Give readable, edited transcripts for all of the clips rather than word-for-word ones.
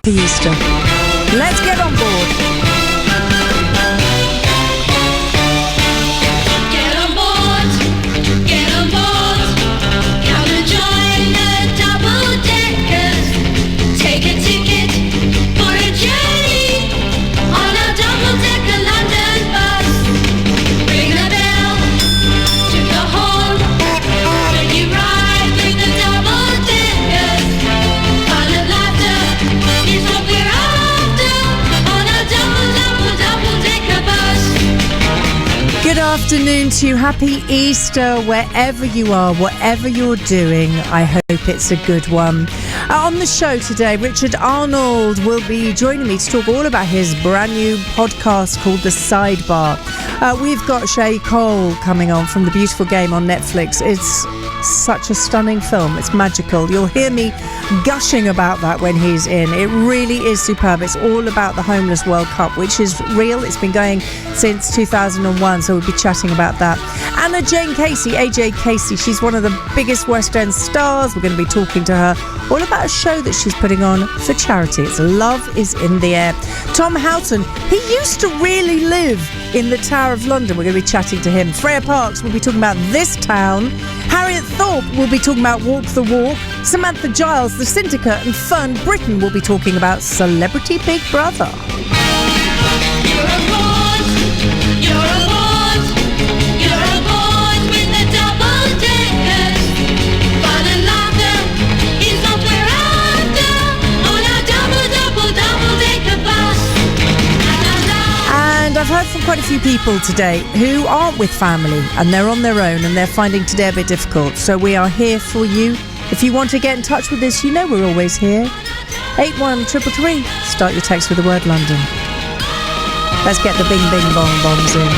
Easter. Let's get on board. Good afternoon to you. Happy Easter wherever you are, whatever you're doing. I hope it's a good one. On the show today, Richard Arnold will be joining me to talk all about his brand new podcast called The Sidebar. We've got Shay Cole coming on from The Beautiful Game on Netflix. It's such a stunning film. It's magical. You'll hear me gushing about that when he's in. It really is superb. It's all about the Homeless World Cup, which is real. It's been going since 2001, so we'll be chatting about that. Anna Jane Casey, AJ Casey, she's one of the biggest West End stars. We're going to be talking to her all about a show that she's putting on for charity. It's Love is in the Air. Tom Houghton, he used to really live in the Tower of London. We're going to be chatting to him. Freya Parks will be talking about This Town. Harriet Thorpe will be talking about Walk the Walk. Samantha Giles, The Syndicate, and Fern Britton will be talking about Celebrity Big Brother. And I've heard from quite a few people today who aren't with family and they're on their own and they're finding today a bit difficult. So we are here for you. If you want to get in touch with us, you know we're always here. 81333. Start your text with the word London. Let's get the bing bing bong bombs in.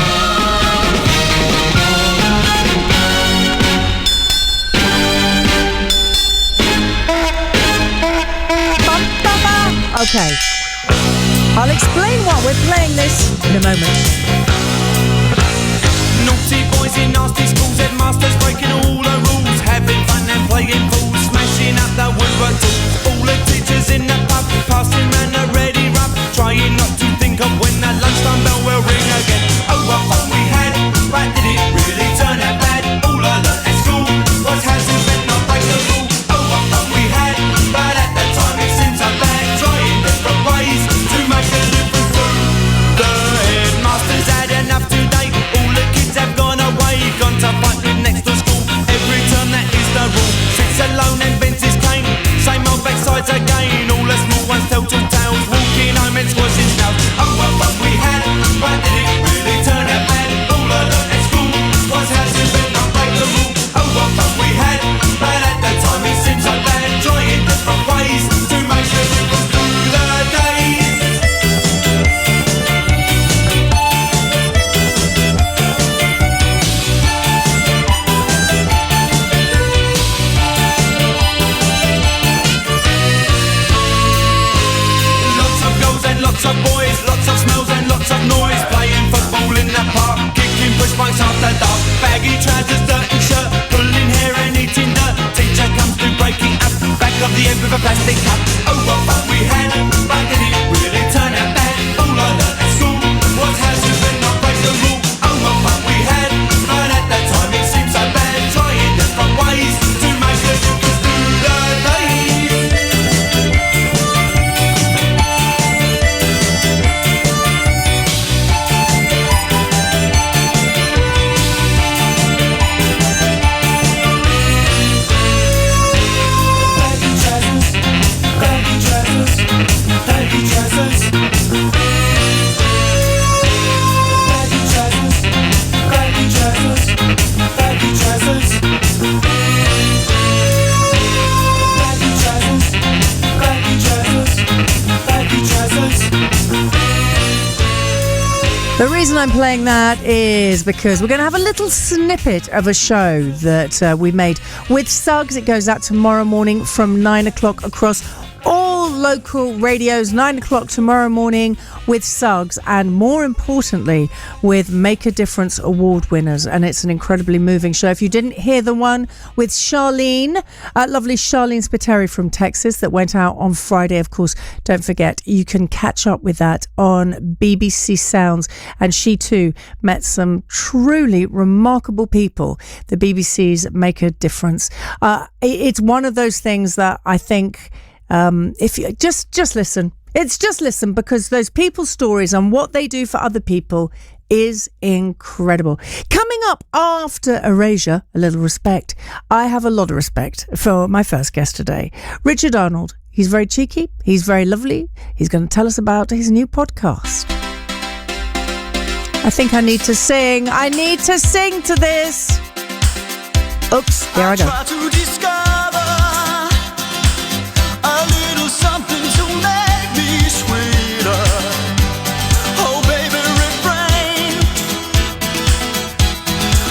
Okay. I'll explain what we're playing this in a moment. Naughty boys in nasty schools, headmasters breaking all the rules, having fun and playing fools, smashing up the woodwork tools. All the teachers in the pub, passing round a ready rub, trying not to think of when the lunchtime bell will ring again. Oh, what fun we had, but did it really turn out bad? All I learnt at school was how to bend, not break the rule. Oh, what fun we had, but at the time it seemed so bad, trying different ways to make a difference through. The headmaster's had enough today, all the kids have gone away, gone to fight with next to school. Every term that is the rule, sits alone and bends his cane, same old backsides again. All the small ones tell two tales, walking home and squashing snails. Oh, what fun we had, but did it really turn out bad? All I learnt at school was how to bend, not break the rule. Oh, what fun we had, but at the time it seemed so bad, trying different ways to make a difference through the days. Lots of boys, lots of smells and lots of noise, playing football in the park, kicking push bikes after dark, baggy trousers, dirty shirt, pulling hair and eating dirt. Teacher comes to break it up, back of the end with a plastic cup. Oh, what fun we had, but did it really turn out bad? All I learnt at school was how to bend, not break the rule. Oh, what fun we had, but at that time it seemed so bad, trying different ways to make a difference through the days. The reason I'm playing that is because we're going to have a little snippet of a show that we made with Suggs. It goes out tomorrow morning from 9 o'clock across all all local radios, 9 o'clock tomorrow morning with Suggs, and more importantly, with Make a Difference award winners. And it's an incredibly moving show. If you didn't hear the one with Charlene, lovely Charlene Spiteri from Texas that went out on Friday, of course, don't forget, you can catch up with that on BBC Sounds. And she too met some truly remarkable people. The BBC's Make a Difference. It's one of those things that I think, if you just listen, just listen, because those people's stories and what they do for other people is incredible. Coming up after Erasure, a little respect. I have a lot of respect for my first guest today, Richard Arnold. He's very cheeky. He's very lovely. He's going to tell us about his new podcast. I think I need to sing. I need to sing to this. Oops, here I go. Try to discover a little something to make me sweeter. Oh, baby, refrain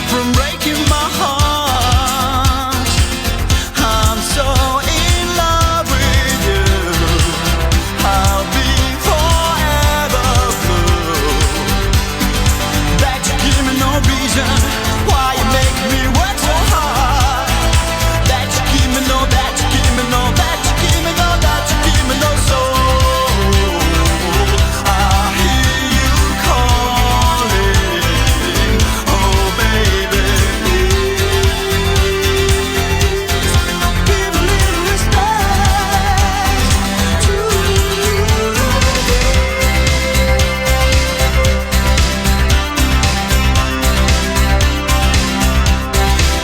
from breaking my heart. I'm so in love with you. I'll be forever blue. That you give me no reason why you make me work so hard. That you give me no, that you give me no, that you give me no, that you give me no soul. I hear you calling, oh baby, please give a little respect to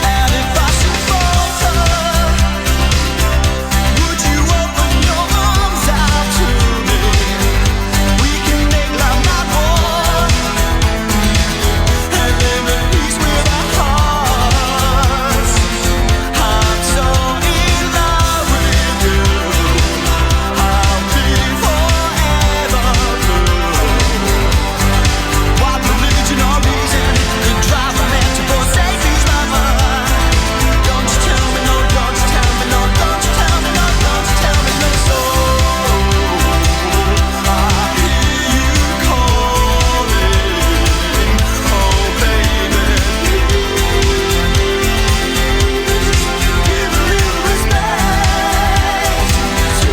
And if I should falter, would you open your arms out to me? We can make love not war, and live in peace with our hearts. I'm so in love with you. I'll be forever blue. What religion or reason could drive a man to forsake his lover? Don't you tell me no, don't you tell me no, don't you tell me no, don't you tell me no soul. I hear you calling, oh baby, please give a little respect to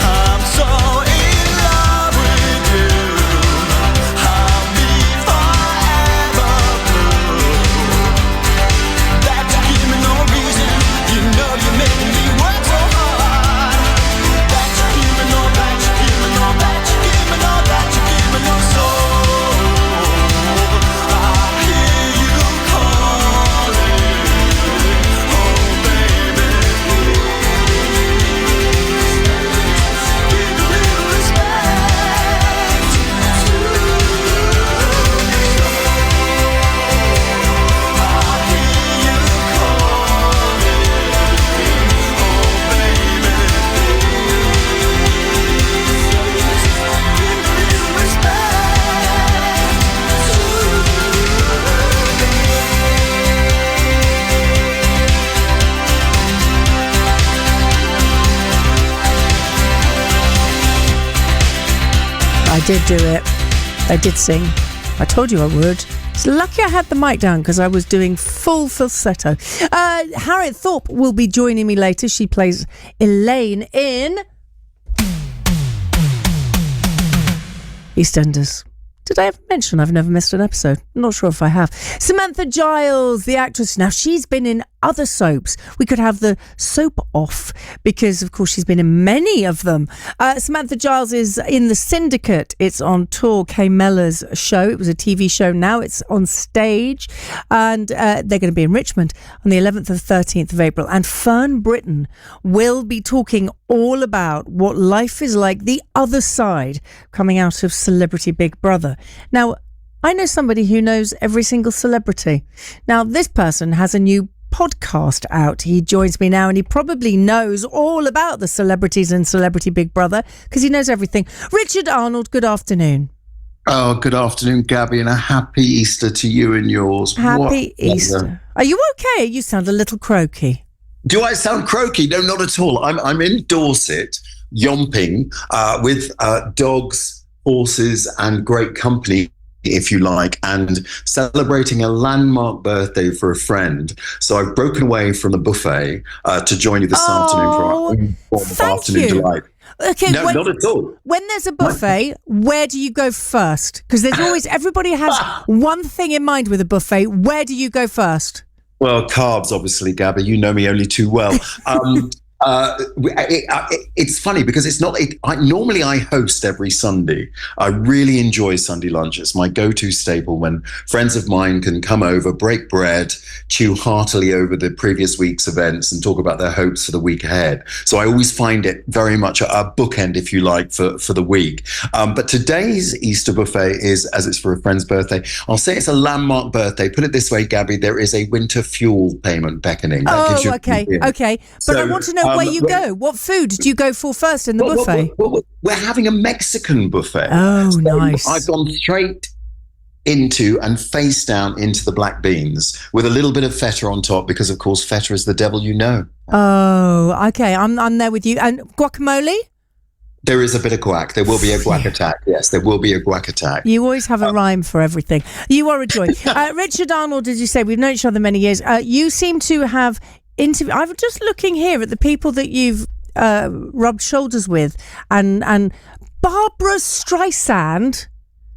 I'm so in love with you. I'll be forever blue. That you give me no reason. You know you're making me work so hard. That you give me no, that you give me no, that you give me no, that you give me no soul. I hear you calling, oh baby, give a little respect to I hear you calling, oh baby, give a little I did do it. I did sing. I told you I would. It's lucky I had the mic down because I was doing full falsetto. Harriet Thorpe will be joining me later. She plays Elaine in EastEnders. Did I ever mention I've never missed an episode? I'm not sure if I have. Samantha Giles, the actress. Now, she's been in other soaps. We could have the soap off because, of course, she's been in many of them. Samantha Giles is in The Syndicate. It's on tour, Kay Mellor's show. It was a TV show. Now it's on stage. And they're going to be in Richmond on the 11th and 13th of April. And Fern Britton will be talking all about what life is like, the other side, coming out of Celebrity Big Brother. Now, I know somebody who knows every single celebrity. Now, this person has a new podcast out. He joins me now, and he probably knows all about the celebrities and Celebrity Big Brother because he knows everything. Richard Arnold, good afternoon. Oh, good afternoon, Gabby, and a happy Easter to you and yours. Happy Easter. Are you okay? You sound a little croaky. Do I sound croaky? No, not at all. I'm in Dorset, yomping with dogs, horses, and great company, if you like, and celebrating a landmark birthday for a friend. So I've broken away from the buffet to join you this afternoon for our own form of afternoon delight. Okay, no, not at all. When there's a buffet, where do you go first? Because there's always, everybody has one thing in mind with a buffet. Where do you go first? Well, carbs, obviously, Gabby. You know me only too well. It's funny because it's not. Normally, I host every Sunday. I really enjoy Sunday lunch. It's my go-to staple when friends of mine can come over, break bread, chew heartily over the previous week's events, and talk about their hopes for the week ahead. So I always find it very much a bookend, if you like, for the week. But today's Easter buffet is, as it's for a friend's birthday, I'll say it's a landmark birthday. Put it this way, Gabby, there is a winter fuel payment beckoning. Okay. But I want to know where you go. What food do you go for first in the buffet? We're having a Mexican buffet. Oh, so nice. I've gone straight into and face down into the black beans with a little bit of feta on top because, of course, feta is the devil you know. Oh, okay. I'm there with you. And guacamole? There is a bit of guac. There will be a guac attack. Yes, there will be a guac attack. You always have a rhyme for everything. You are a joy. Richard Arnold, as you say, we've known each other many years. You seem to have I'm just looking here at the people that you've rubbed shoulders with, and Barbara Streisand,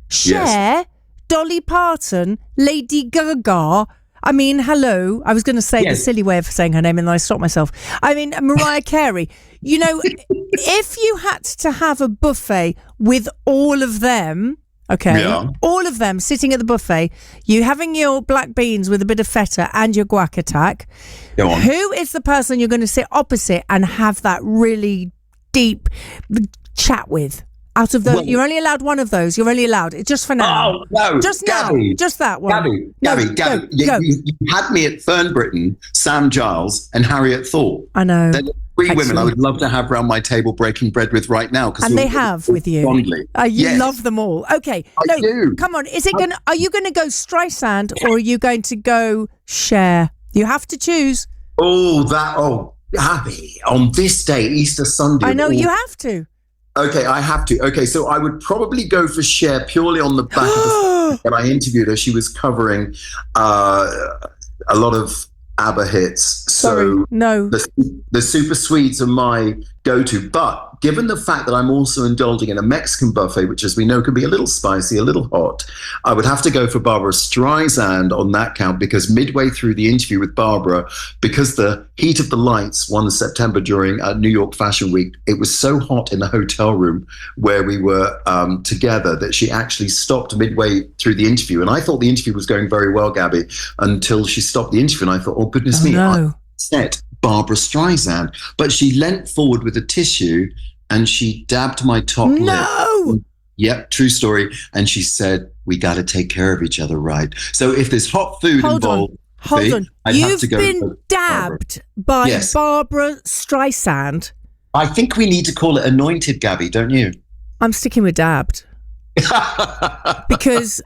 Cher, yes. Dolly Parton, Lady Gaga. I mean, hello. I was going to say the silly way of saying her name, and then I stopped myself. I mean, Mariah Carey. You know, if you had to have a buffet with all of them. Okay, all of them sitting at the buffet, you having your black beans with a bit of feta and your guac attack. Go on. Who is the person you're going to sit opposite and have that really deep chat with? Out of those, you're only allowed one of those. You're only allowed. It's just for now. Oh, no. Just Gabby, now. Just that one. Gabby. Go. You had me at Fern Britton, Sam Giles, and Harriet Thorpe. I know. They're three women I would love to have around my table breaking bread with right now. And they have with you. Fondly. You love them all. Okay. I do. Come on. Are you going to go Streisand or are you going to go Cher? You have to choose. Gabby, on this day, Easter Sunday. I know, you have to. Okay, I have to. Okay, so I would probably go for Cher purely on the back of the when I interviewed her. She was covering a lot of ABBA hits. Sorry, no. The Super Swedes are my go-to. But given the fact that I'm also indulging in a Mexican buffet, which, as we know, can be a little spicy, a little hot, I would have to go for Barbara Streisand on that count, because midway through the interview with Barbara, because the heat of the lights one September during New York Fashion Week, it was so hot in the hotel room where we were together that she actually stopped midway through the interview. And I thought the interview was going very well, Gabby, until she stopped the interview. And I thought, oh, goodness me, no. I set Barbara Streisand. But she leant forward with a tissue and she dabbed my top lip. No! Yep, true story. And she said, we got to take care of each other, right? So if there's hot food involved... Hold on. I'd You've have to go been dabbed by Barbara Streisand. I think we need to call it anointed, Gabby, don't you? I'm sticking with dabbed. Because...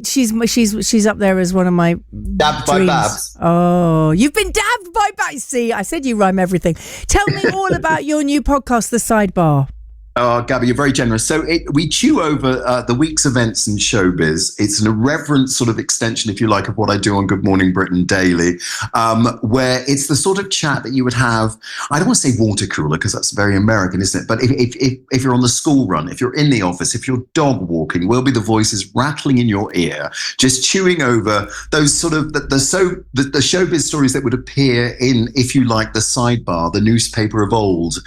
she's up there as one of my dabbed dreams. by Babs. Oh, you've been dabbed by Babs. See, I said you rhyme everything. Tell me all about your new podcast, The Sidebar. Oh, Gabby, you're very generous. So we chew over the week's events in showbiz. It's an irreverent sort of extension, if you like, of what I do on Good Morning Britain Daily, where it's the sort of chat that you would have. I don't want to say water cooler because that's very American, isn't it? But if you're on the school run, if you're in the office, if you're dog walking, we'll be the voices rattling in your ear, just chewing over those sort of the showbiz stories that would appear in, if you like, the Sidebar, the newspaper of old,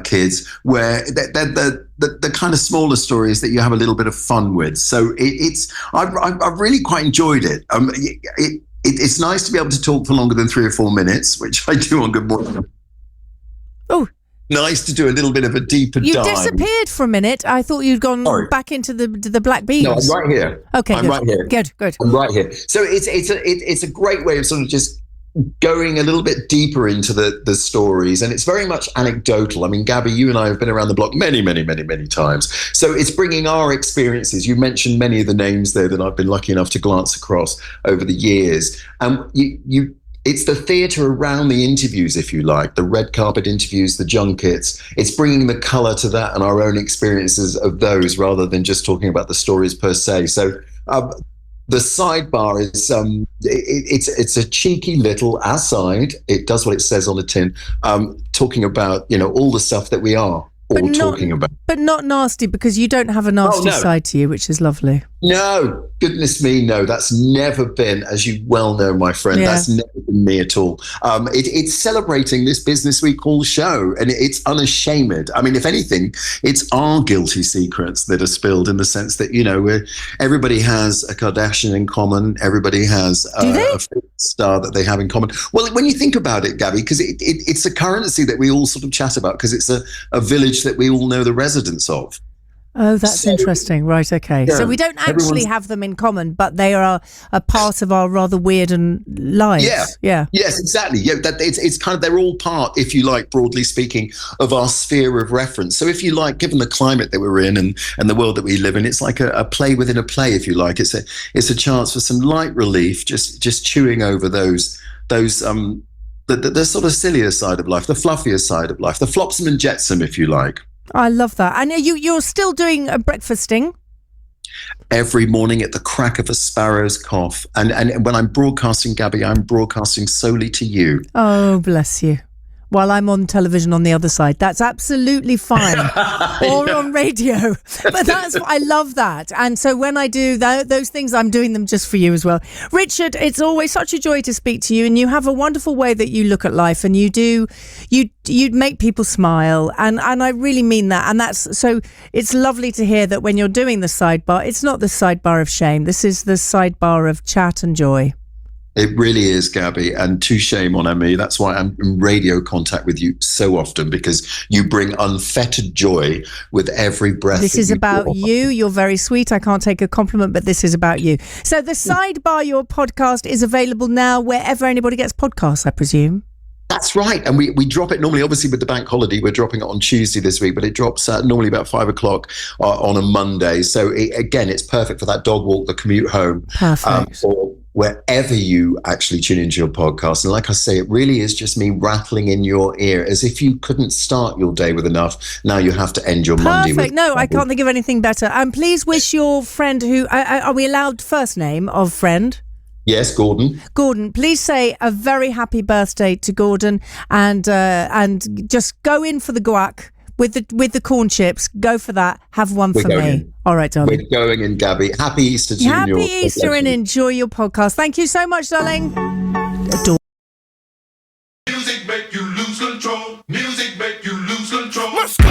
kids, where the kind of smaller stories that you have a little bit of fun with. So I've really quite enjoyed it. It's nice to be able to talk for longer than 3 or 4 minutes, which I do on Good Morning. Oh, nice to do a little bit of a deeper dive. You disappeared for a minute. I thought you'd gone back into the black beans. No, I'm right here. Okay, I'm right here. Good. I'm right here. So it's a great way of sort of just going a little bit deeper into the stories, and it's very much anecdotal. I mean, Gaby, you and I have been around the block many, many, many, many times. So it's bringing our experiences. You mentioned many of the names there that I've been lucky enough to glance across over the years. And it's the theatre around the interviews, if you like, the red carpet interviews, the junkets. It's bringing the colour to that and our own experiences of those rather than just talking about the stories per se. So the sidebar is it's a cheeky little aside. It does what it says on the tin, talking about all the stuff that we are all talking about, but not nasty, because you don't have a nasty side to you, which is lovely. No, goodness me, no. That's never been, as you well know, my friend. That's never been me at all. It's celebrating this business we call show, and it's unashamed. I mean, if anything, it's our guilty secrets that are spilled, in the sense that everybody has a Kardashian in common. Everybody has a star that they have in common. Well, when you think about it, Gaby, because it's a currency that we all sort of chat about, because it's a village that we all know the residents of. Oh, that's interesting. Right, okay. Yeah, so we don't actually have them in common, but they are a part of our rather weird lives. Yeah. Yes, exactly. Yeah, it's kind of, they're all part, if you like, broadly speaking, of our sphere of reference. So if you like, given the climate that we're in and the world that we live in, it's like a play within a play, if you like. It's a chance for some light relief, just chewing over those the sort of sillier side of life, the fluffier side of life, the flopsome and jetsam, if you like. I love that. And you're still doing breakfasting? Every morning at the crack of a sparrow's cough. And when I'm broadcasting, Gaby, I'm broadcasting solely to you. Oh, bless you. While I'm on television on the other side. That's absolutely fine. Or on radio. But I love that. And so when I do those things, I'm doing them just for you as well. Richard, it's always such a joy to speak to you, and you have a wonderful way that you look at life, and you make people smile. And I really mean that. And so it's lovely to hear that when you're doing the sidebar, it's not the sidebar of shame. This is the sidebar of chat and joy. It really is, Gaby, and to shame on me. That's why I'm in radio contact with you so often, because you bring unfettered joy with every breath. This is about you. You're very sweet. I can't take a compliment, but this is about you. So the Sidebar, your podcast, is available now wherever anybody gets podcasts, I presume. That's right. And we drop it normally, obviously with the bank holiday, we're dropping it on Tuesday this week, but it drops normally about 5:00 on a Monday. So again, it's perfect for that dog walk, the commute home. Perfect. Or wherever you actually tune into your podcast. And like I say, it really is just me rattling in your ear, as if you couldn't start your day with enough. Now you have to end your Monday with. Perfect. No, I can't think of anything better. And please wish your friend are we allowed first name of friend? Yes, Gordon. Gordon, please say a very happy birthday to Gordon, and just go in for the guac with the corn chips. Go for that. Have one for me. All right, darling. We're going in, Gaby. Happy Easter to you. Happy Easter, and enjoy your podcast. Thank you so much, darling. Music make you lose control. Music make you lose control. Let's go.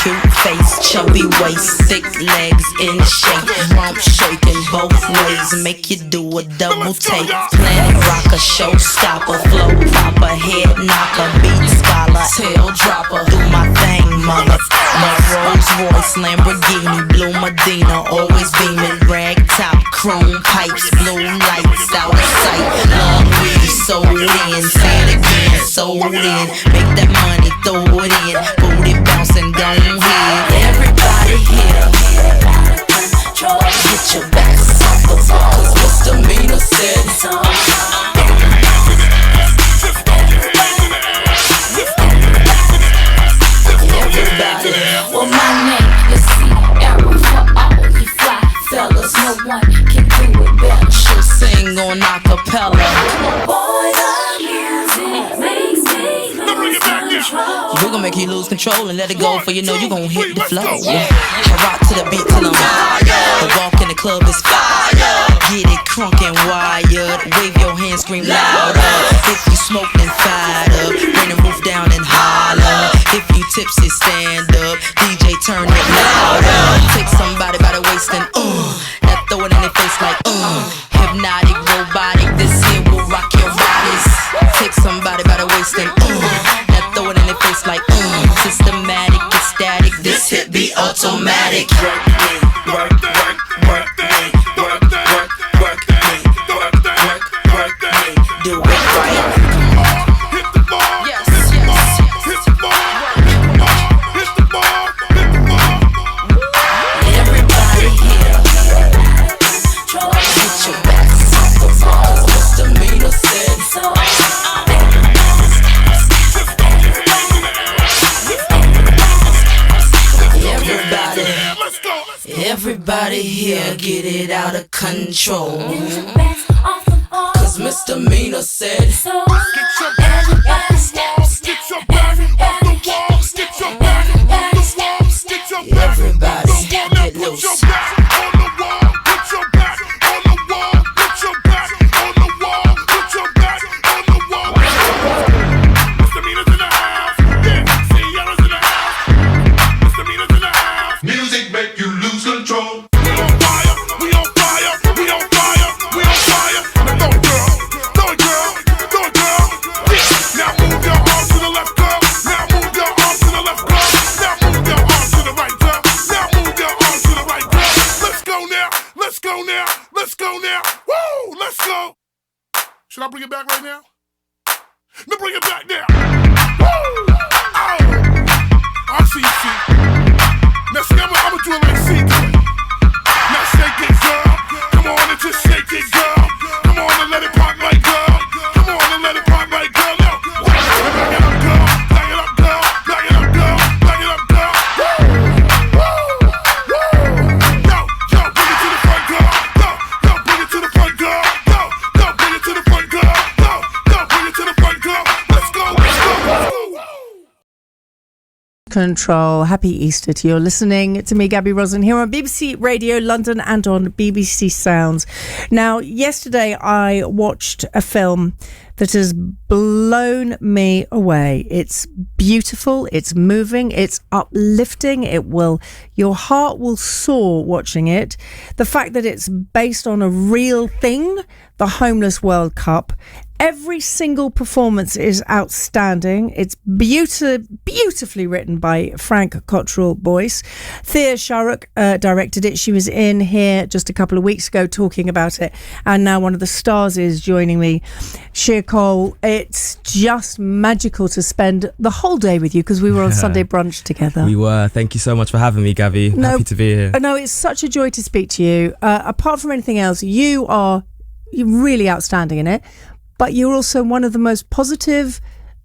Cute face, chubby waist, thick legs in shape, rump shaking both ways, make you do a double take. Planet rocker, showstopper, flow popper, head knocker, beat scholar, tail dropper. Do my thing, mother. My Rolls Royce, Lamborghini, blue Medina, always beaming, rag top, chrome pipes, blue lights out of sight. Long weed, sold in, say it again, sold in. Make that money, throw it in, booty bouncing, don't everybody here, get your backs off the wall, 'cause misdemeanor said everybody. Well, my name, let's see, Arrow for all you fly fellas. No one can do it better. She'll sing on acapella. Boy, the music makes me lose control. We're gonna make you lose control and let it go, for you know you gonna hit the flow. I rock to the beat till I'm wired. The walk in the club is fire. Get it crunk and wired. Wave your hands, scream louder. If you smoke, then fired up. Bring the roof down and holler. If you tipsy, stand up. DJ, turn it louder. Take somebody by the waist and now throw it in their face like hypnotic, robotic. This here will rock your bodies. Take taste like systematic, ecstatic. This hit be automatic. Work me, work, work, work me, work, work, work me, work, work, work me. Do it right. Hit the ball, Yes, hit the yes, ball, yes. hit the ball, hit the ball, hit the ball, hit the ball. Everybody here, get your backs off the walls. Misdemeanor said so. Everybody, Let's go. everybody here, get it out of control. Get your backs off the wall. Cause misdemeanor said So Get your back off the walls. Get your back off the walls. Get your back off the walls. Get your back everybody off the wall. Now get put loose. your back on the wall. Put your back on the wall. Put your back on the wall. Put your back on the wall. Misdemeanors in the house. Yeah, see yellows in the house. Misdemeanors in the house. Music make you lose control. We on fire. We on fire. We on fire. We on fire. Now throw it, girl. Throw it, girl. Throw it, girl. Yeah. Now move your arms to the left, girl. Now move your arms to the left, girl. Now move your arms to the right, girl. Now move your arms to the right, girl. Let's go now. Let's go now. Let's go now. Woo! Let's go. Should I bring it back right now? No, bring it back now. Woo! Oh! I see you, see. Now see, I'ma do it like C do it. Now shake it, girl. Come on and just shake it, girl. Come on and let it pop like girl. Come on and let it pop like girl. Yo, back it up, girl. Back it up, girl. Back it up, girl. Back it up, girl. Woo! Woo! Woo! Yo, yo, bring it to the front, girl. Yo, yo, bring it to the front, girl. Yo, yo, bring it to the front, girl. Yo, yo, bring it to the front, girl. Let's go, let's go, let's go. Control. Happy Easter to you. You're listening to me, Gaby Roslin, here on BBC Radio London and on BBC Sounds. Now, yesterday I watched a film that has blown me away. It's beautiful, it's moving, it's uplifting. Your heart will soar watching it. The fact that it's based on a real thing, the Homeless World Cup. Every single performance is outstanding. It's beautifully written by Frank Cottrell Boyce. Thea Sharrock directed it. She was in here just a couple of weeks ago talking about it. And now one of the stars is joining me, Sheer Cole. It's just magical to spend the whole day with you because we were on Sunday brunch together. We were. Thank you so much for having me, Gaby. Happy to be here. No, it's such a joy to speak to you. Apart from anything else, you're really outstanding in it. But you're also one of the most positive,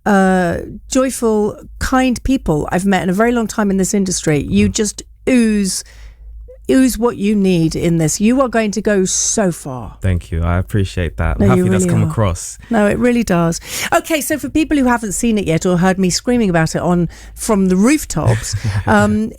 joyful, kind people I've met in a very long time in this industry. You just ooze what you need in this. You are going to go so far. Thank you. I appreciate that. No, I'm happy you that's really come are. across. No, it really does. Okay, so for people who haven't seen it yet or heard me screaming about it from the rooftops,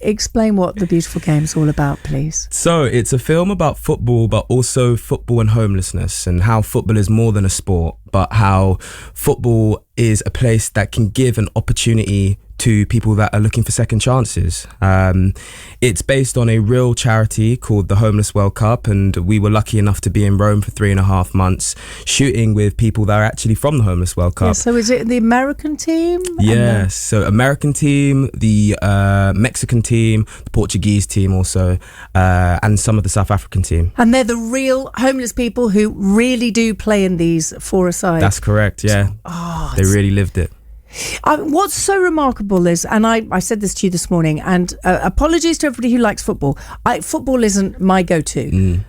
explain what The Beautiful Game is all about, please. So it's a film about football, but also football and homelessness, and how football is more than a sport, but how football is a place that can give an opportunity to people that are looking for second chances. It's based on a real charity called the Homeless World Cup, and we were lucky enough to be in Rome for 3.5 months shooting with people that are actually from the Homeless World Cup. Yeah, so is it the American team? Yes, so American team, the Mexican team, the Portuguese team also, and some of the South African team. And they're the real homeless people who really do play in these four-a-side. That's correct, yeah. They really lived it. What's so remarkable is, and I said this to you this morning, and apologies to everybody who likes football. Football isn't my go-to.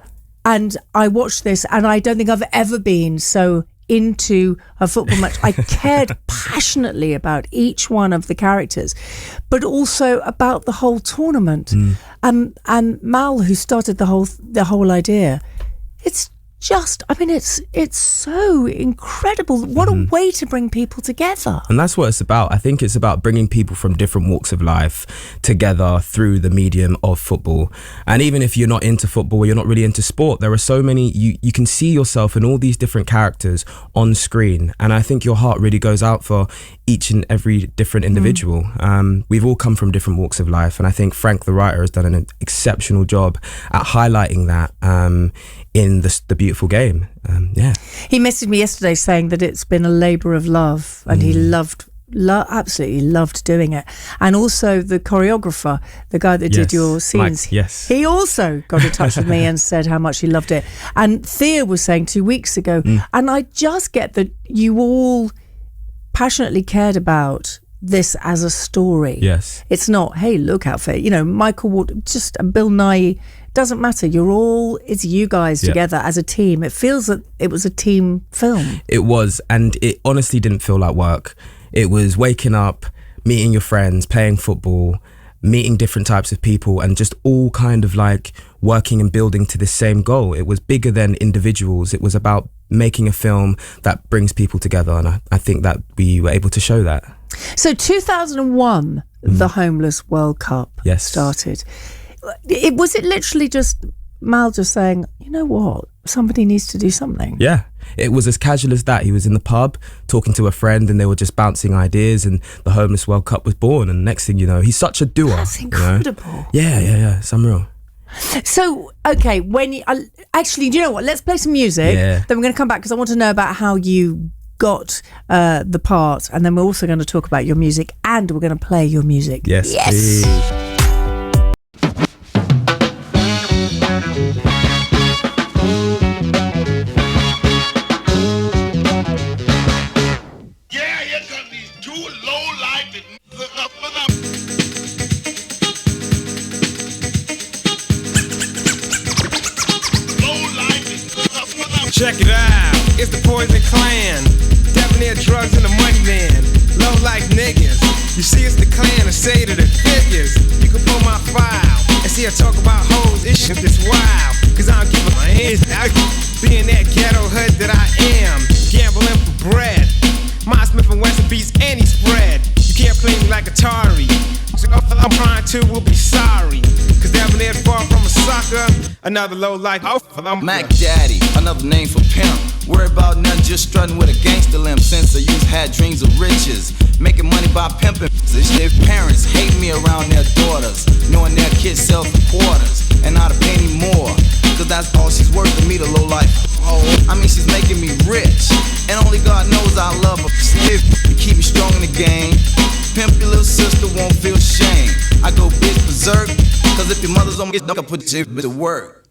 And I watched this, and I don't think I've ever been so into a football match. I cared passionately about each one of the characters, but also about the whole tournament. And Mal, who started the whole idea, it's just, I mean, it's so incredible. What a way to bring people together. And that's what it's about. I think it's about bringing people from different walks of life together through the medium of football. And even if you're not into football, you're not really into sport, there are so many, you can see yourself in all these different characters on screen. And I think your heart really goes out for each and every different individual. We've all come from different walks of life. And I think Frank, the writer, has done an exceptional job at highlighting that in the Beautiful Game. He messaged me yesterday saying that it's been a labour of love, and he loved absolutely loved doing it. And also the choreographer, the guy that did your scenes, Mike, yes. he also got in touch with me and said how much he loved it. And Thea was saying 2 weeks ago, and I just get that you all passionately cared about this as a story. Yes. It's not, hey, look out for it. You know, Michael Ward, just Bill Nye, doesn't matter. It's you guys together as a team. It feels that it was a team film. It was, and it honestly didn't feel like work. It was waking up, meeting your friends, playing football, meeting different types of people, and just all kind of like working and building to the same goal. It was bigger than individuals. It was about making a film that brings people together, and I think that we were able to show that. So 2001, the Homeless World Cup started. Was it literally just Mal just saying, you know what, somebody needs to do something? Yeah, it was as casual as that. He was in the pub talking to a friend and they were just bouncing ideas, and the Homeless World Cup was born, and next thing you know, he's such a doer. That's incredible. You know? Yeah, it's unreal. So, okay, when you, actually, do you know what? Let's play some music. Yeah. Then we're going to come back because I want to know about how you got the part, and then we're also going to talk about your music, and we're going to play your music. Yes. Please. Yeah, here come these two low-life Check it out, it's the Poison Clan. Debonair drugs and the money man. Low like niggas. You see, it's the clan that say to the figures. You can pull my file and see I talk about hoes. This shit is wild, cause I don't give a hands. I be in that ghetto hood that I am. Gambling for bread. My Smith and Wesson beats any spread. You can't play me like Atari. I'm trying to, will be sorry. Cause Debonair's far from a sucker. Another low life. I'm Mac Daddy, another name for pimp. Worry about nothing, just strutting with a gangster limp. Since I youth had dreams of riches, making money by pimping. Their parents hate me around their daughters, knowing their kids sell for quarters and not a penny more. Cause that's all she's worth to me, the low life. Oh, I mean she's making me rich, and only God knows I love her. You keep me strong in the game. Pimp your little sister, won't feel shame. I go bitch berserk, cause if your mother's on me, don't put your to work.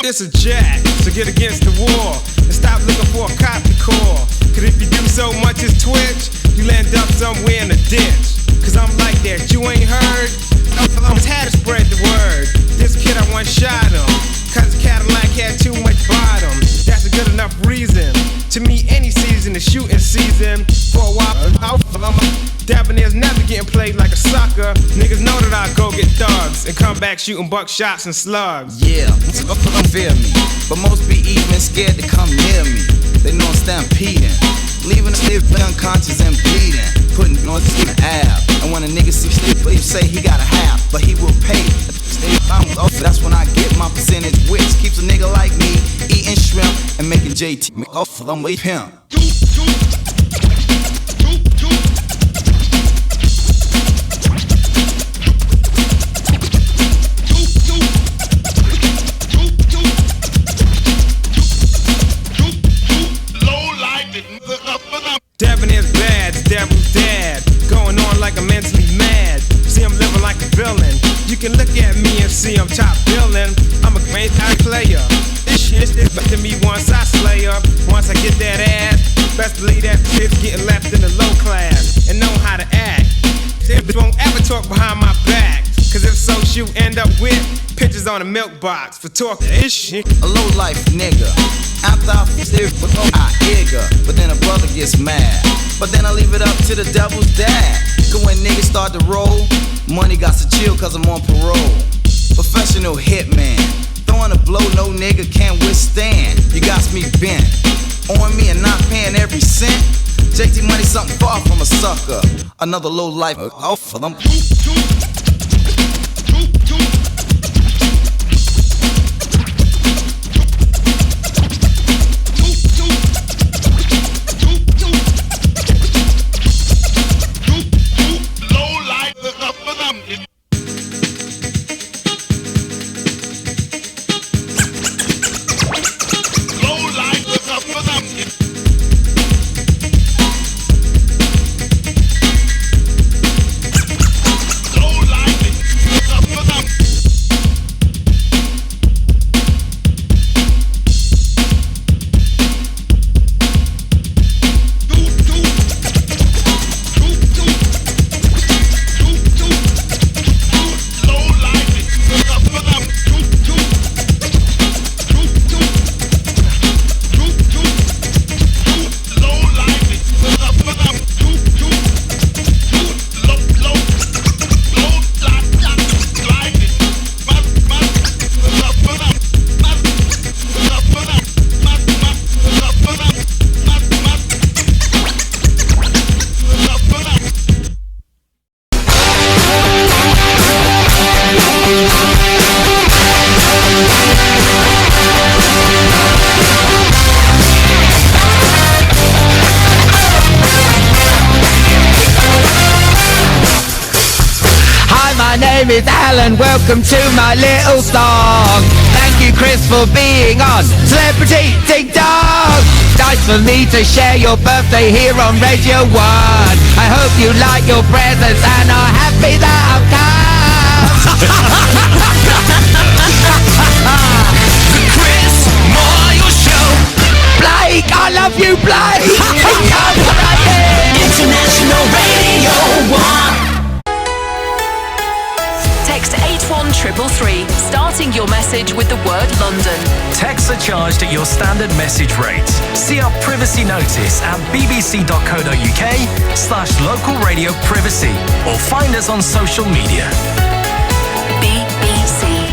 It's a jack, so get against the wall and stop looking for a cop to call. Cause if you do so much as twitch, you'll end up somewhere in a ditch. Cause I'm like that, you ain't heard? I'm had to spread the word. This kid, I once shot him, cause Cadillac had too much bottom. That's a good enough reason to me any season is shooting season. For a while, Debonair's never getting played like a sucker. Niggas know that I go get thugs and come back shooting buckshots and slugs. Yeah, don't fear me, but most be even scared to come near me. They know I'm stampeding, leaving the slip unconscious and bleeding, putting on the ab. And when a nigga see sleep, he say he got a half, but he will pay. That's when I get my percentage, which keeps a nigga like me eating shrimp and making JT off of them with him. Debonair's bad, the devil's dad. Going on like I'm mentally mad. See, I'm living like a villain. You can look at me and see I'm top billing. I'm a great player. This shit is to me once I slay her. Once I get that ass, best believe that shit's getting left in the low class. And know how to act. They won't ever talk behind my back. Cause if so, she'll end up with pictures on a milk box for talking this shit. A low life nigga. After I fix I eager, but then a brother gets mad. But then I leave it up to the devil's dad. Cause when niggas start to roll, money got to chill cause I'm on parole. Professional hitman, throwing a blow no nigga can't withstand. You got me bent, on me and not paying every cent. JT money something far from a sucker. Another low life off for them. name is Alan, welcome to my little song. Thank you, Chris, for being on Celebrity Ding Dong. Nice for me to share your birthday here on Radio 1. I hope you like your presents and are happy that I've come. The Chris Moyle Show. Blake, I love you, Blake. International Radio 1. Text 81333, starting your message with the word London. Texts are charged at your standard message rate. See our privacy notice at bbc.co.uk/local radio privacy or find us on social media. BBC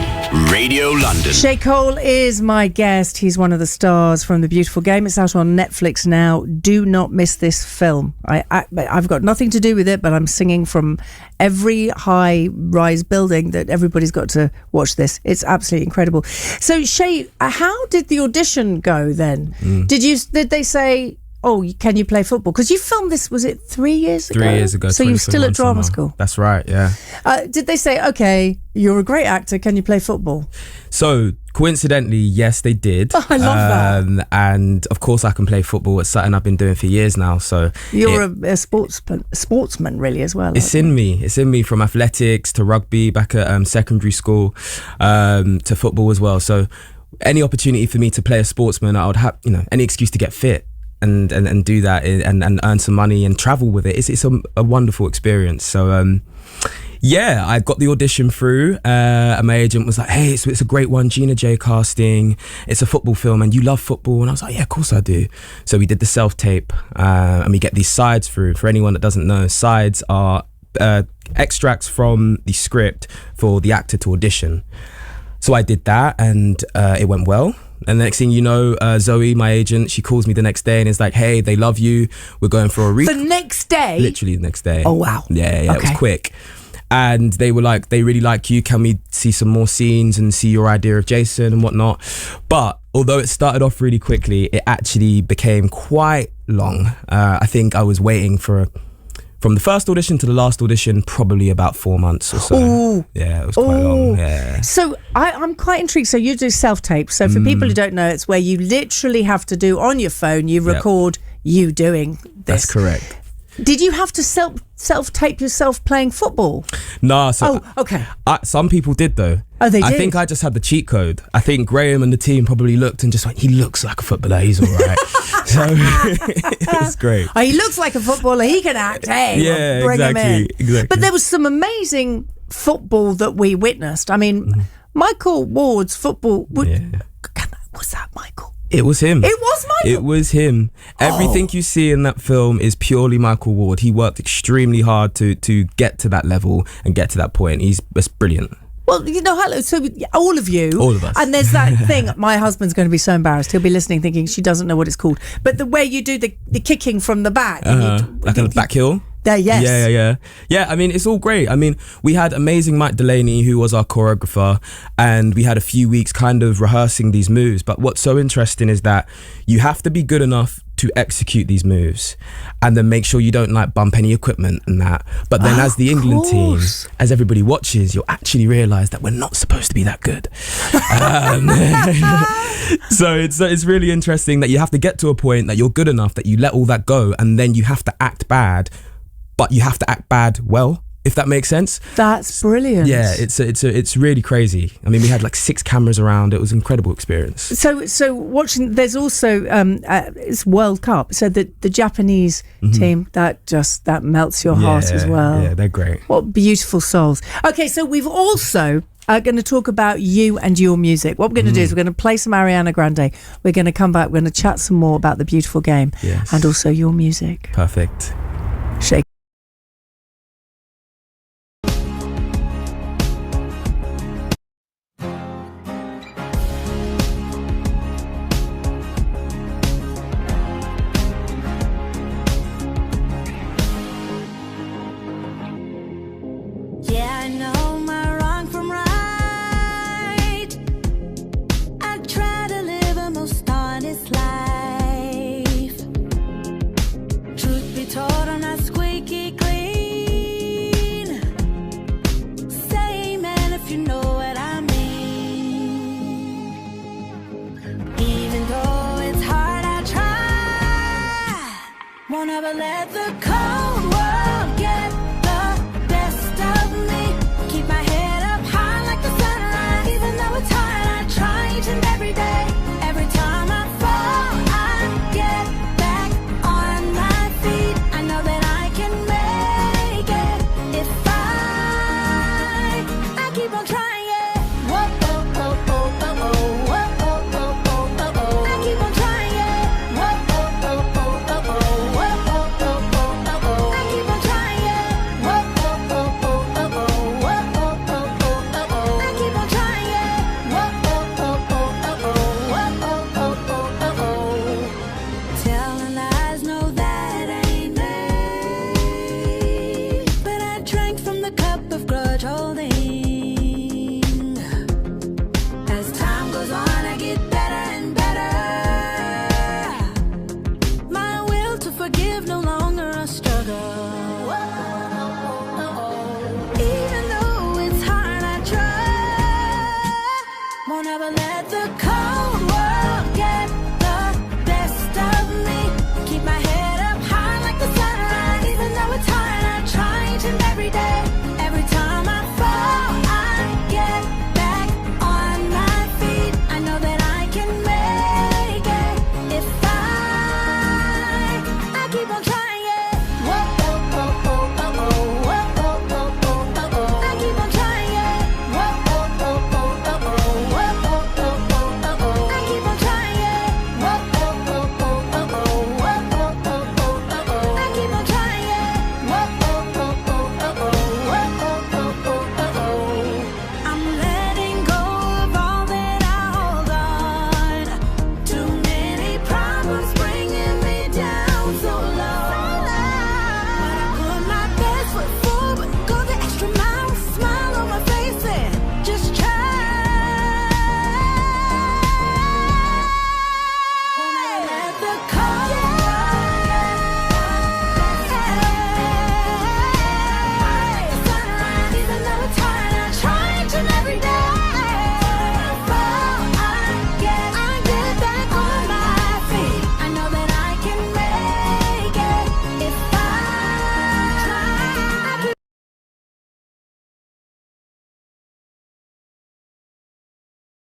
Radio London. Shay Cole is my guest. He's one of the stars from The Beautiful Game. It's out on Netflix now. Do not miss this film. I've got nothing to do with it, but I'm singing from every high-rise building that everybody's got to watch this. It's absolutely incredible. So, Shay, how did the audition go then? Did they say, oh, can you play football? Because you filmed this, was it 3 years ago? 3 years ago. So you're still at drama summer. school? That's right, yeah. Did they say, okay, you're a great actor, can you play football? So, coincidentally, yes, they did. Oh, I love that. And of course, I can play football. It's something I've been doing for years now. So you're a sportsman, really, as well. It's in me. It's in me, from athletics to rugby back at secondary school, to football as well. So, any opportunity for me to play a sportsman, I would have, any excuse to get fit. And do that and earn some money and travel with it. It's a wonderful experience. So yeah, I got the audition through, and my agent was like, hey, it's a great one, Gina J casting, it's a football film and you love football. And I was like, yeah, of course I do. So we did the self-tape, and we get these sides through. For anyone that doesn't know, sides are extracts from the script for the actor to audition. So I did that, and it went well. And the next thing you know, Zoe, my agent, she calls me the next day and is like, hey, they love you. We're going for a The next day? Literally the next day. Oh, wow. Yeah, Okay. it was quick. And they were like, they really like you. Can we see some more scenes and see your idea of Jason and whatnot? But although it started off really quickly, it actually became quite long. I think I was waiting from the first audition to the last audition, probably about 4 months or so. Ooh. Yeah, it was quite long. Yeah. So I'm quite intrigued. So you do self-tape. So for people who don't know, it's where you literally have to do on your phone, you record you doing this. That's correct. Did you have to self-tape yourself playing football? No, so okay. Some people did though. Oh, they I did? think I just had the cheat code. I think Graham and the team probably looked and just went, he looks like a footballer, he's all right. So it was great. Oh, he looks like a footballer, he can act, hey, Yeah, we'll bring him in. exactly. But there was some amazing football that we witnessed. I mean, Michael Ward's football, was that Michael? It was him. It was Michael? It was him. Everything you see in that film is purely Michael Ward. He worked extremely hard to get to that level and get to that point. He's brilliant. Well, hello. So all of you. All of us. And there's that thing. My husband's going to be so embarrassed. He'll be listening thinking she doesn't know what it's called. But the way you do the kicking from the back. Like a back heel? There, yes. Yeah, I mean, it's all great. I mean, we had amazing Mike Delaney, who was our choreographer, and we had a few weeks kind of rehearsing these moves. But what's so interesting is that you have to be good enough to execute these moves and then make sure you don't bump any equipment and that. But then as the England team, as everybody watches, you'll actually realise that we're not supposed to be that good. So it's really interesting that you have to get to a point that you're good enough that you let all that go, and then you have to act bad, but you have to act bad well, if that makes sense. That's brilliant. Yeah, it's really crazy. I mean, we had 6 cameras around. It was an incredible experience. So watching, there's also it's World Cup. So the Japanese team, that melts your heart as well. Yeah, they're great. What beautiful souls. Okay, so we've also going to talk about you and your music. What we're going to do is we're going to play some Ariana Grande. We're going to come back. We're going to chat some more about The Beautiful Game and also your music. Perfect. Shake. Yeah, I know my wrong from right. I try to live a most honest life. Truth be told, I'm not squeaky clean. Say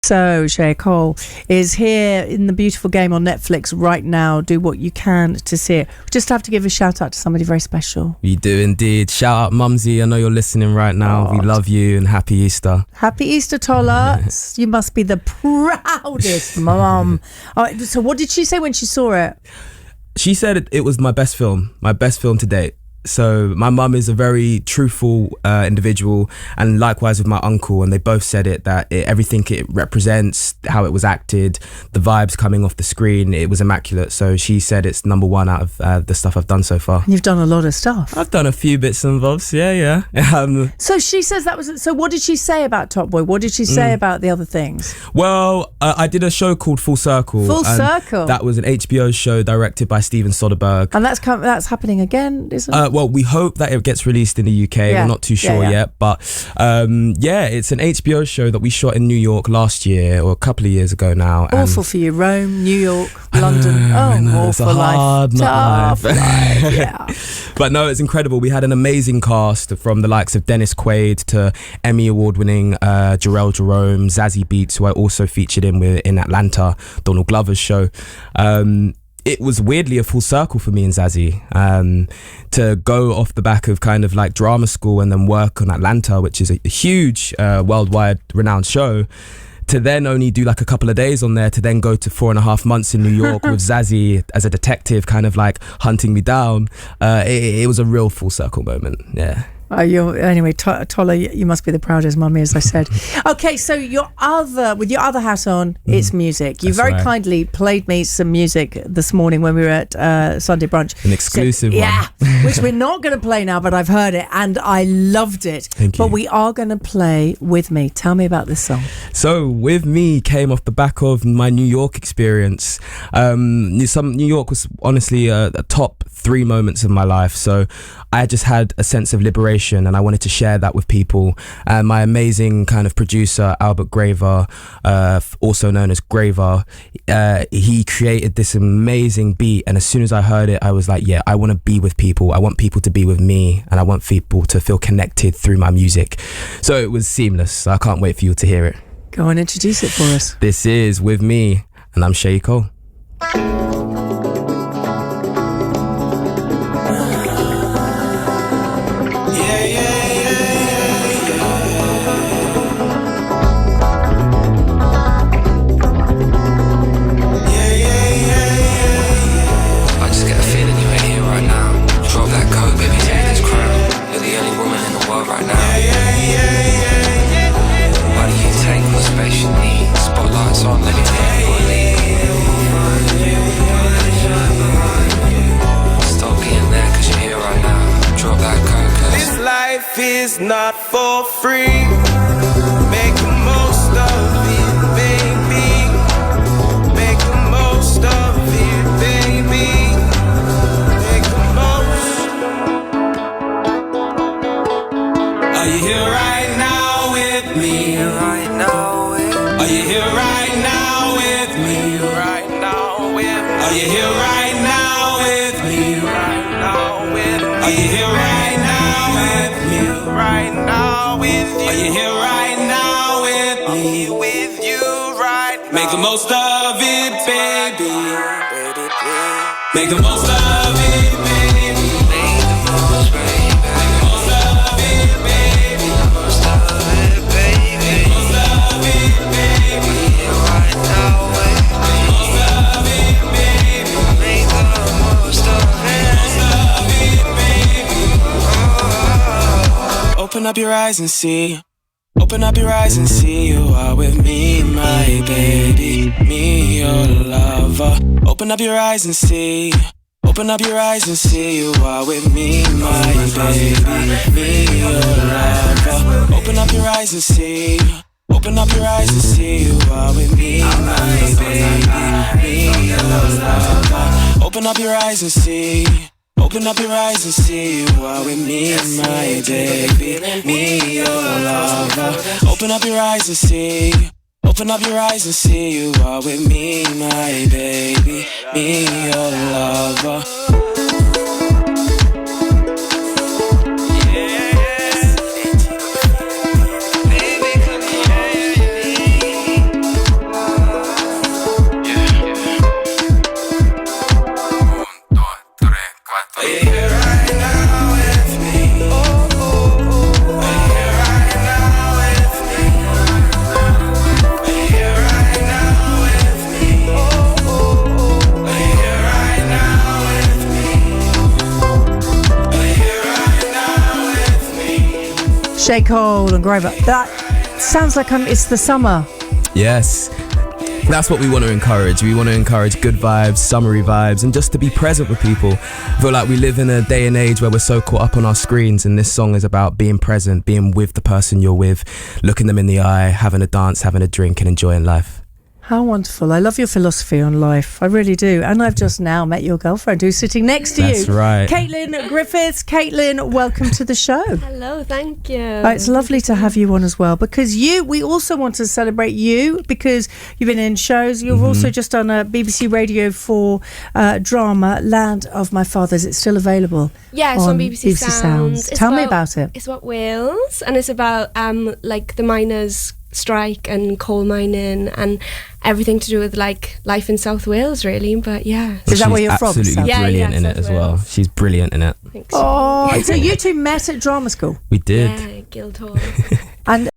So, Shay Cole is here in the beautiful game on Netflix right now. Do what you can to see it. We just have to give a shout out to somebody very special. We do indeed. Shout out Mumsy. I know you're listening right now. We love you and happy Easter. Happy Easter, Tola. You must be the proudest mum. So what did she say when she saw it? She said it was my best film to date. So my mum is a very truthful individual, and likewise with my uncle, and they both said everything it represents, how it was acted, the vibes coming off the screen, it was immaculate. So she said it's number one out of the stuff I've done so far. You've done a lot of stuff. I've done a few bits and bobs, yeah. So she says that was. So what did she say about Top Boy? What did she say about the other things? Well, I did a show called Full Circle. Full Circle. That was an HBO show directed by Steven Soderbergh. And that's happening again, isn't it? Well, we hope that it gets released in the UK. We're not too sure yet, but it's an HBO show that we shot in New York last year or a couple of years ago now. Awful for you, Rome, New York, London. Awful it's a hard life. life. Yeah. But no, it's incredible. We had an amazing cast from the likes of Dennis Quaid to Emmy Award-winning Jarrell Jerome, Zazie Beetz, who I also featured in Atlanta, Donald Glover's show. It was weirdly a full circle for me and Zazie to go off the back of kind of like drama school and then work on Atlanta, which is a huge worldwide renowned show, to then only do like a couple of days on there, to then go to 4.5 months in New York with Zazie as a detective kind of like hunting me down. It was a real full circle moment. Yeah. Anyway, Tola, you must be the proudest mummy, as I said. Okay, so with your other hat on, it's music. You very kindly played me some music this morning when we were at Sunday brunch. An exclusive one. Yeah, which we're not going to play now, but I've heard it and I loved it. Thank you. But we are going to play With Me. Tell me about this song. So With Me came off the back of my New York experience. New York was honestly a top 3 moments of my life. So I just had a sense of liberation and I wanted to share that with people. And my amazing kind of producer, Albert Graver, also known as Graver, he created this amazing beat. And as soon as I heard it, I was like, yeah, I want to be with people. I want people to be with me, and I want people to feel connected through my music. So it was seamless. I can't wait for you to hear it. Go and introduce it for us. This is With Me, and I'm Shay Cole. Is not for free. Make the most of it, baby. Make the most of it, baby. Make the most. Are you here right now with me? Right now with me. Are you here right now with me? Right now with me. Are you here right now with me? Right now with me. Are you here right now with me? Right now with you. Are you here right now with me? With you right now. Make the most of it, baby. Make the most of it, baby. Make the most, baby. Make the most of it, baby. Make the most of it, baby. Make the most of it, baby. Right now with me. Make the most of it, baby. Make the most of it. Open up your eyes and see. Open up your eyes and see you are with me, my baby. Me, your lover. Open up your eyes and see. Open up your eyes and see you are with me, my baby. Me, your lover. Open up your eyes and see. Open up your eyes and see you are with me, my baby. Me, your lover. Open up your eyes and see. Open up your eyes and see you are with me, my baby, me, your lover. Open up your eyes and see. Open up your eyes and see you are with me, my baby, me, your lover. J. Cole and Grover. That sounds like it's the summer. Yes. That's what we want to encourage. We want to encourage good vibes, summery vibes, and just to be present with people. I feel like we live in a day and age where we're so caught up on our screens, and this song is about being present, being with the person you're with, looking them in the eye, having a dance, having a drink, and enjoying life. How wonderful. I love your philosophy on life. I really do. And I've just now met your girlfriend who's sitting next to you. That's right. Caitlin Griffiths. Caitlin, welcome to the show. Hello, thank you. It's lovely to have you on as well, because we also want to celebrate you because you've been in shows. You've also just done a BBC Radio 4 drama, Land of My Fathers. It's still available. Yeah, it's on BBC Sounds. Tell me about it. It's about Wales, and it's about like the miners' strike and coal mining and everything to do with like life in South Wales, really. But yeah, is that where you're from? Absolutely brilliant in it as well. She's brilliant in it. Oh, so you two met at drama school? We did. Yeah, Guildhall. And